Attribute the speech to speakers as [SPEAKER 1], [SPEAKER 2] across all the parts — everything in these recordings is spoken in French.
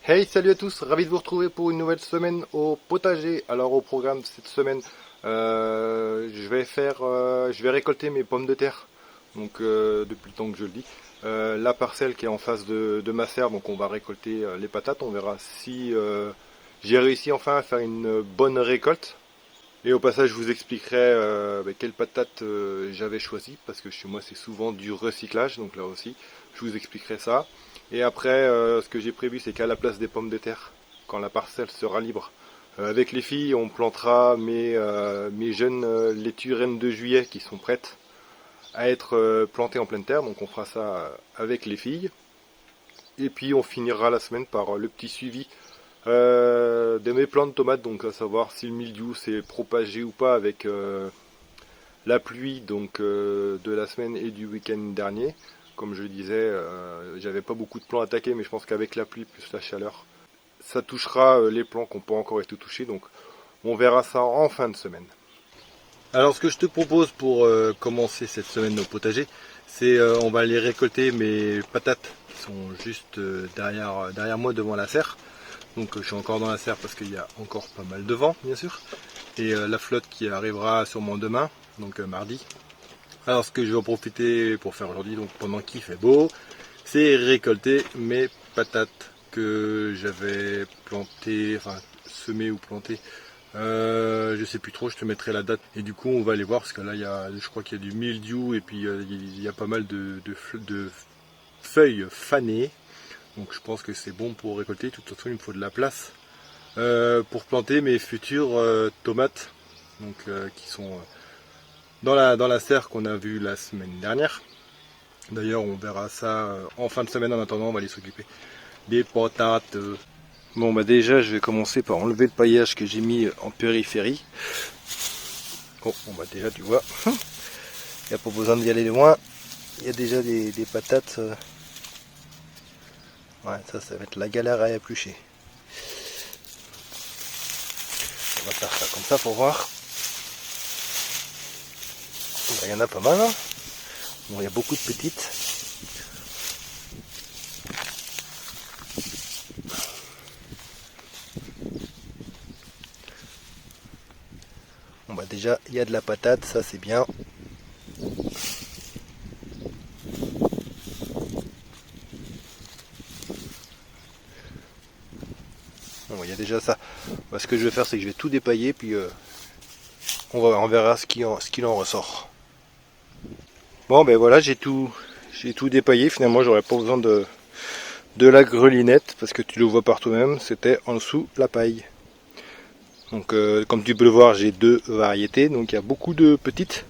[SPEAKER 1] Hey, salut à tous, ravi de vous retrouver pour une nouvelle semaine au potager. Alors au programme cette semaine, je vais récolter mes pommes de terre. Donc depuis le temps que je le dis, la parcelle qui est en face de ma serre, donc on va récolter les patates. On verra si j'ai réussi enfin à faire une bonne récolte. Et au passage, je vous expliquerai quelles patates j'avais choisi, parce que chez moi c'est souvent du recyclage, donc là aussi, je vous expliquerai ça. Et après, ce que j'ai prévu, c'est qu'à la place des pommes de terre, quand la parcelle sera libre, avec les filles, on plantera mes jeunes laitues reines de juillet qui sont prêtes à être plantées en pleine terre, donc on fera ça avec les filles. Et puis on finira la semaine par le petit suivi de mes plants de tomates, donc à savoir si le mildiou s'est propagé ou pas avec la pluie de la semaine et du week-end dernier. Comme je le disais, j'avais pas beaucoup de plants attaqués, mais je pense qu'avec la pluie plus la chaleur, ça touchera les plants qui n'ont pas encore été touchés, donc on verra ça en fin de semaine. Alors ce que je te propose pour commencer cette semaine au potager, c'est on va aller récolter mes patates qui sont juste derrière moi devant la serre. Donc je suis encore dans la serre parce qu'il y a encore pas mal de vent bien sûr. Et la flotte qui arrivera sûrement demain, donc mardi. Alors ce que je vais en profiter pour faire aujourd'hui, donc pendant qu'il fait beau, c'est récolter mes patates que j'avais plantées, enfin semées ou plantées. Je sais plus trop, je te mettrai la date. Et du coup on va aller voir parce que là je crois qu'il y a du mildiou et puis il y a pas mal de feuilles fanées. Donc je pense que c'est bon pour récolter. De toute façon il me faut de la place pour planter mes futures tomates, donc qui sont dans la serre qu'on a vue la semaine dernière. D'ailleurs on verra ça en fin de semaine. En attendant on va aller s'occuper des patates. Bon bah déjà je vais commencer par enlever le paillage que j'ai mis en périphérie. Bon bah déjà tu vois, il n'y a pas besoin d'y aller loin. Il y a déjà des patates. Ouais, ça va être la galère à éplucher. On va faire ça comme ça pour voir. Il y en a pas mal. Hein. Bon, il y a beaucoup de petites. Bon bah déjà il y a de la patate, ça c'est bien. Bon, il y a déjà ça. Bah, ce que je vais faire c'est que je vais tout dépailler puis on verra ce qu'il en ressort. Bon ben voilà, j'ai tout dépaillé. Finalement j'aurais pas besoin de la grelinette parce que tu le vois par toi-même, c'était en dessous la paille. Donc comme tu peux le voir, j'ai deux variétés, donc il y a beaucoup de petites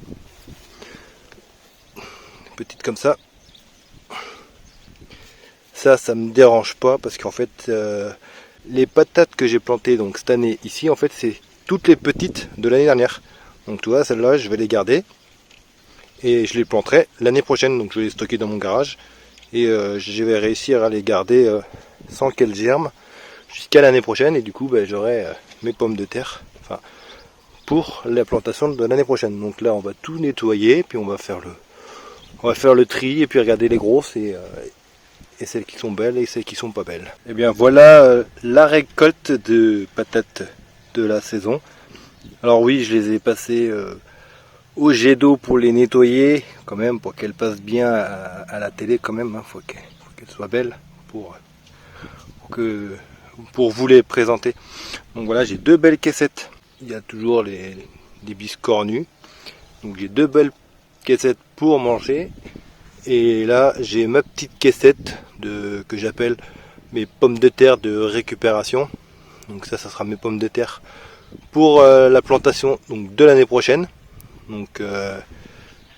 [SPEAKER 1] comme ça. Ça me dérange pas parce qu'en fait les patates que j'ai plantées donc cette année ici, en fait c'est toutes les petites de l'année dernière. Donc tu vois, celles-là je vais les garder et je les planterai l'année prochaine, donc je vais les stocker dans mon garage et je vais réussir à les garder sans qu'elles germent jusqu'à l'année prochaine, et du coup j'aurai mes pommes de terre pour la plantation de l'année prochaine. Donc là on va tout nettoyer, puis on va faire le tri et puis regarder les grosses et celles qui sont belles et celles qui sont pas belles. Et bien voilà la récolte de patates de la saison. Alors oui, je les ai passées au jet d'eau pour les nettoyer quand même, pour qu'elles passent bien à la télé quand même. Faut qu'elles soient belles pour vous les présenter. Donc voilà, j'ai deux belles caissettes. Il y a toujours des biscornus. Donc j'ai deux belles caissettes pour manger. Et là j'ai ma petite caissette que j'appelle mes pommes de terre de récupération. Donc ça sera mes pommes de terre pour la plantation donc de l'année prochaine. Donc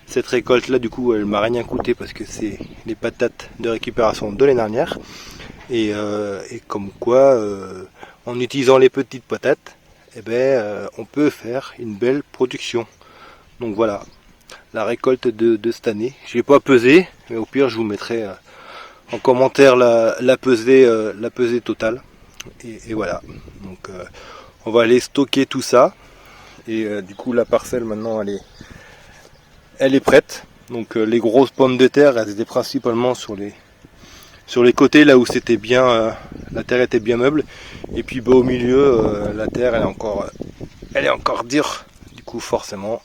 [SPEAKER 1] cette récolte là du coup elle m'a rien coûté parce que c'est les patates de récupération de l'année dernière. Et comme quoi en utilisant les petites patates, on peut faire une belle production. Donc voilà la récolte de cette année. Je n'ai pas pesé, mais au pire je vous mettrai en commentaire la pesée totale. Et voilà. Donc on va aller stocker tout ça. Et du coup la parcelle maintenant elle est prête. Donc les grosses pommes de terre elles étaient principalement sur les côtés là où c'était bien la terre était bien meuble. Et puis au milieu, la terre elle est encore dure. Du coup forcément,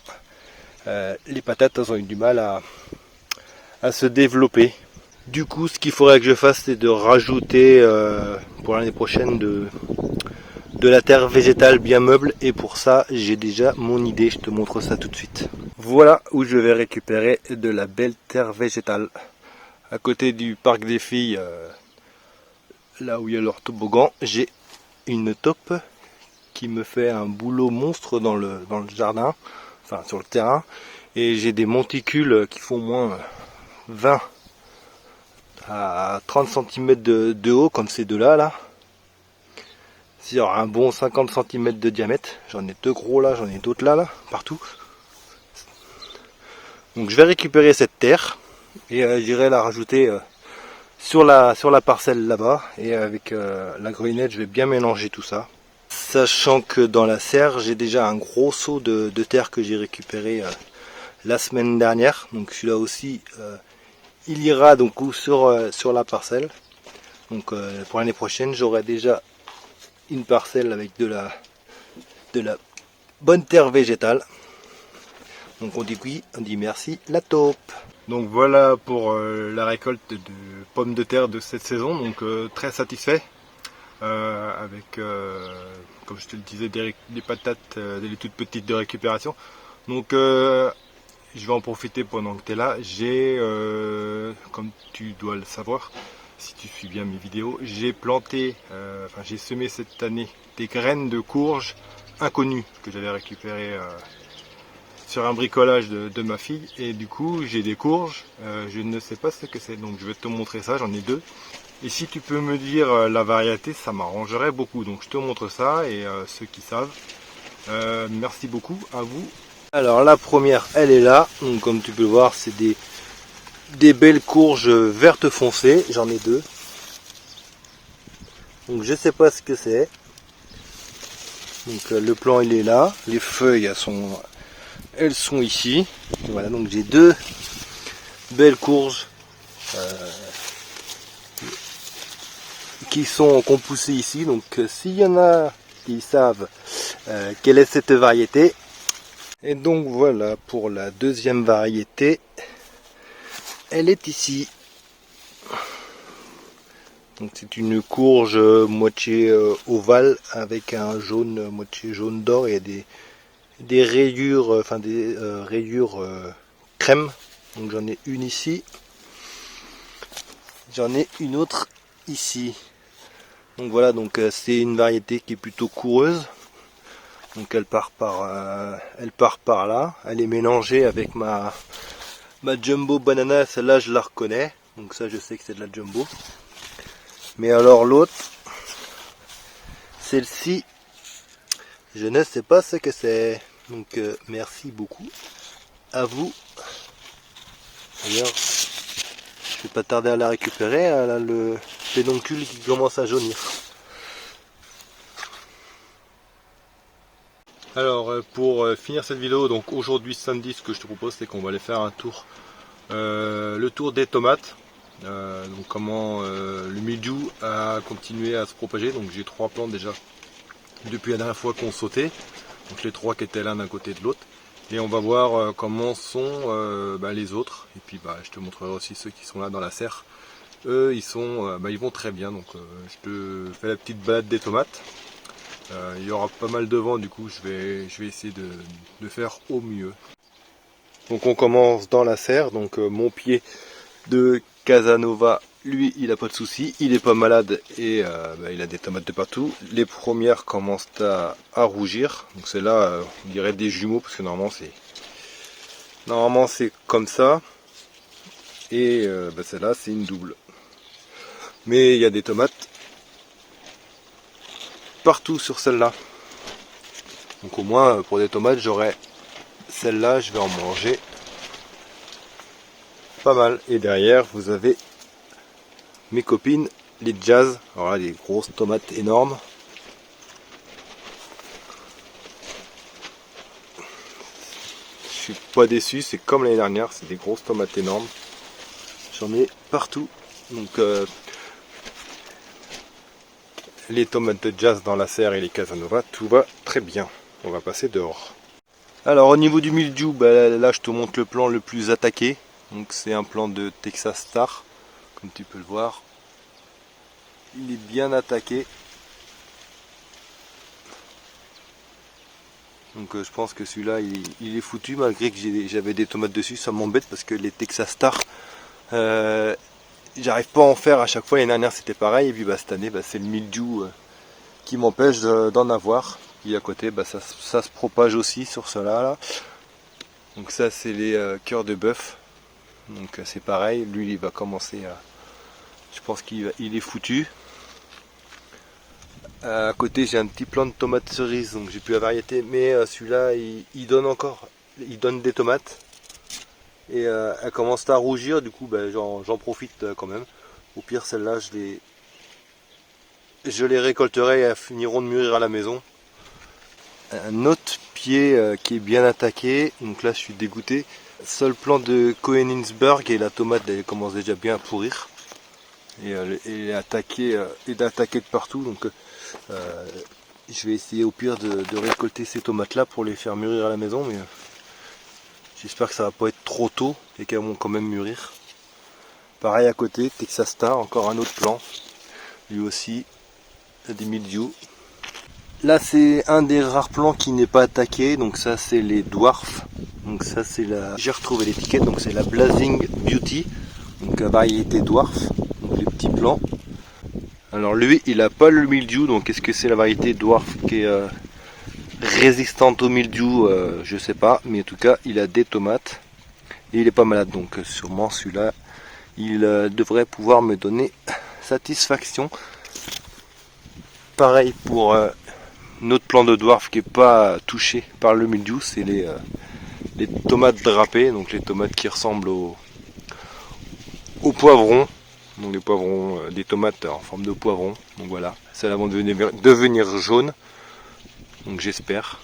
[SPEAKER 1] les patates elles ont eu du mal à se développer. Du coup, ce qu'il faudrait que je fasse, c'est de rajouter pour l'année prochaine de la terre végétale bien meuble. Et pour ça, j'ai déjà mon idée. Je te montre ça tout de suite. Voilà où je vais récupérer de la belle terre végétale. À côté du parc des filles, là où il y a leur toboggan, j'ai une taupe qui me fait un boulot monstre dans le jardin, enfin sur le terrain. Et j'ai des monticules qui font au moins 20 à 30 cm de haut, comme ces deux-là. Là. Il y aura un bon 50 cm de diamètre. J'en ai deux gros là, j'en ai d'autres là, partout. Donc je vais récupérer cette terre et j'irai la rajouter sur la parcelle là-bas. Et avec la grelinette, je vais bien mélanger tout ça. Sachant que dans la serre, j'ai déjà un gros seau de terre que j'ai récupéré la semaine dernière. Donc celui-là aussi, il ira donc sur la parcelle. Donc pour l'année prochaine, j'aurai déjà une parcelle avec de la bonne terre végétale. Donc on dit oui, on dit merci la taupe. Donc voilà pour la récolte de pommes de terre de cette saison. Donc très satisfait avec, comme je te le disais, des patates, des toutes petites de récupération. Donc je vais en profiter pendant que tu es là. J'ai, comme tu dois le savoir, si tu suis bien mes vidéos, j'ai planté, j'ai semé cette année des graines de courge inconnues que j'avais récupérées sur un bricolage de ma fille. Et du coup, j'ai des courges, je ne sais pas ce que c'est, donc je vais te montrer ça, j'en ai deux. Et si tu peux me dire la variété, ça m'arrangerait beaucoup. Donc je te montre ça et ceux qui savent, merci beaucoup à vous. Alors la première, elle est là. Donc comme tu peux le voir, c'est des belles courges vertes foncées. J'en ai deux. Donc je sais pas ce que c'est. Donc le plan il est là. Les feuilles elles sont ici. Voilà, donc j'ai deux belles courges qui ont poussé ici. Donc s'il y en a qui savent quelle est cette variété. Et donc voilà pour la deuxième variété. Elle est ici. Donc c'est une courge moitié ovale avec un jaune, moitié jaune d'or et des rayures, rayures crème. Donc j'en ai une ici. J'en ai une autre ici. Donc voilà, donc c'est une variété qui est plutôt coureuse. Donc elle part par là. Elle est mélangée avec ma jumbo banana. Celle-là je la reconnais. Donc ça je sais que c'est de la jumbo. Mais alors l'autre, celle-ci, je ne sais pas ce que c'est. Donc merci beaucoup à vous. D'ailleurs, je vais pas tarder à la récupérer. Elle a le pédoncule qui commence à jaunir. Alors pour finir cette vidéo, donc aujourd'hui samedi, ce que je te propose, c'est qu'on va aller faire un tour, le tour des tomates. Donc comment le mildiou a continué à se propager. Donc j'ai trois plantes déjà depuis la dernière fois qu'on sautait, donc les trois qui étaient l'un d'un côté de l'autre, et on va voir comment sont les autres. Et puis je te montrerai aussi ceux qui sont là dans la serre. Eux ils vont très bien. Donc je te fais la petite balade des tomates. Il y aura pas mal de vent, du coup je vais essayer de faire au mieux. Donc on commence dans la serre. Donc mon pied de Casanova, lui il a pas de souci, il est pas malade et il a des tomates de partout. Les premières commencent à rougir, donc c'est là on dirait des jumeaux parce que normalement c'est comme ça. Et celle-là c'est une double. Mais il y a des tomates partout sur celle-là. Donc au moins pour des tomates j'aurai celle-là, je vais en manger pas mal. Et derrière vous avez mes copines, les Jazz. Alors là, des grosses tomates énormes. Je suis pas déçu, c'est comme l'année dernière, c'est des grosses tomates énormes. J'en ai partout. Donc les tomates de Jazz dans la serre et les Casanova, tout va très bien. On va passer dehors. Alors au niveau du mildiou, là je te montre le plan le plus attaqué. Donc c'est un plan de Texas Star, comme tu peux le voir. Il est bien attaqué. Donc je pense que celui-là il est foutu, malgré que j'avais des tomates dessus. Ça m'embête parce que les Texas Star, j'arrive pas à en faire à chaque fois. L'année dernière c'était pareil, et puis cette année c'est le mildiou qui m'empêche d'en avoir. Et à côté ça se propage aussi sur cela là. Donc ça c'est les cœurs de bœuf. Donc c'est pareil, lui il va commencer à... Je pense qu'il est foutu. À côté j'ai un petit plant de tomates cerises, donc j'ai plus la variété, mais celui-là il donne encore, il donne des tomates. Et elle commence à rougir, du coup j'en profite quand même. Au pire celle-là je les récolterai et elles finiront de mûrir à la maison. Un autre pied qui est bien attaqué, donc là je suis dégoûté. Seul plant de Koenigsberg et la tomate elle commence déjà bien à pourrir. Et elle est attaquée d'attaquer de partout, donc je vais essayer au pire de récolter ces tomates là pour les faire mûrir à la maison, mais j'espère que ça va pas être trop tôt et qu'elles vont quand même mûrir. Pareil à côté, Texas Star, encore un autre plant, lui aussi des mildiou. Là c'est un des rares plants qui n'est pas attaqué, donc ça c'est les dwarfs. Donc ça c'est la, j'ai retrouvé l'étiquette, donc c'est la Blazing Beauty, donc la variété dwarf, donc les petits plants. Alors lui il a pas le mildiou, donc est-ce que c'est la variété dwarf qui est résistante au mildiou, je sais pas, mais en tout cas il a des tomates et il est pas malade, donc sûrement celui-là il devrait pouvoir me donner satisfaction. Pareil pour notre plant de dwarf qui est pas touché par le mildiou, c'est les tomates drapées, donc les tomates qui ressemblent aux poivrons, donc les poivrons, des tomates en forme de poivron. Donc voilà, celles-là vont devenir jaunes, donc j'espère.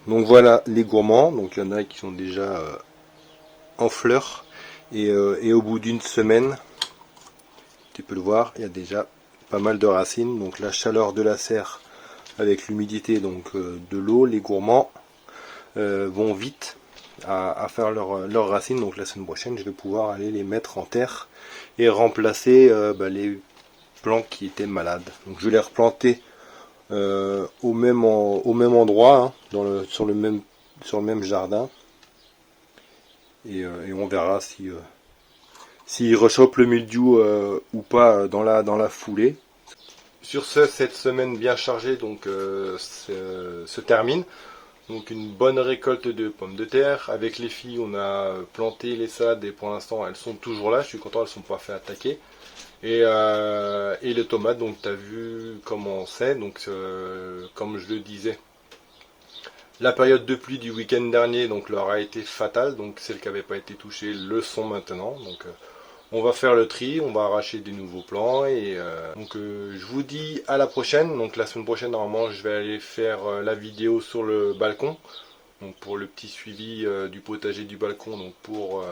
[SPEAKER 1] Donc voilà les gourmands, donc il y en a qui sont déjà en fleurs et au bout d'une semaine, tu peux le voir, il y a déjà pas mal de racines. Donc la chaleur de la serre avec l'humidité donc de l'eau, les gourmands vont vite à faire leurs racines. Donc la semaine prochaine je vais pouvoir aller les mettre en terre et remplacer les plants qui étaient malades. Donc je vais les replanter au même endroit, hein, sur le même jardin, et on verra si s'ils rechopent le mildiou ou pas dans la foulée. Sur ce, cette semaine bien chargée donc se termine. Donc une bonne récolte de pommes de terre. Avec les filles, on a planté les salades et pour l'instant elles sont toujours là. Je suis content, elles ne sont pas fait attaquer. Et les tomates, donc tu as vu comment c'est. Donc comme je le disais, la période de pluie du week-end dernier donc leur a été fatale. Donc celles qui n'avaient pas été touchées le sont maintenant. Donc on va faire le tri, on va arracher des nouveaux plants et je vous dis à la prochaine. Donc la semaine prochaine normalement je vais aller faire la vidéo sur le balcon. Donc pour le petit suivi du potager du balcon, donc pour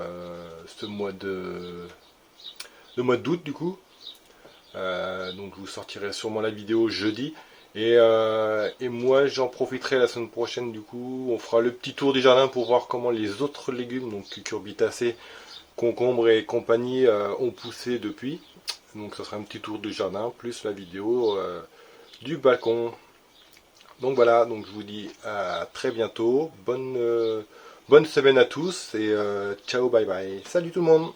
[SPEAKER 1] ce le mois d'août du coup. Donc je vous sortirai sûrement la vidéo jeudi. Et moi j'en profiterai la semaine prochaine du coup. On fera le petit tour du jardin pour voir comment les autres légumes, donc cucurbitacées, concombres et compagnie ont poussé depuis. Donc ça sera un petit tour du jardin plus la vidéo du balcon. Donc voilà, donc je vous dis à très bientôt. Bonne semaine à tous et ciao, bye bye. Salut tout le monde.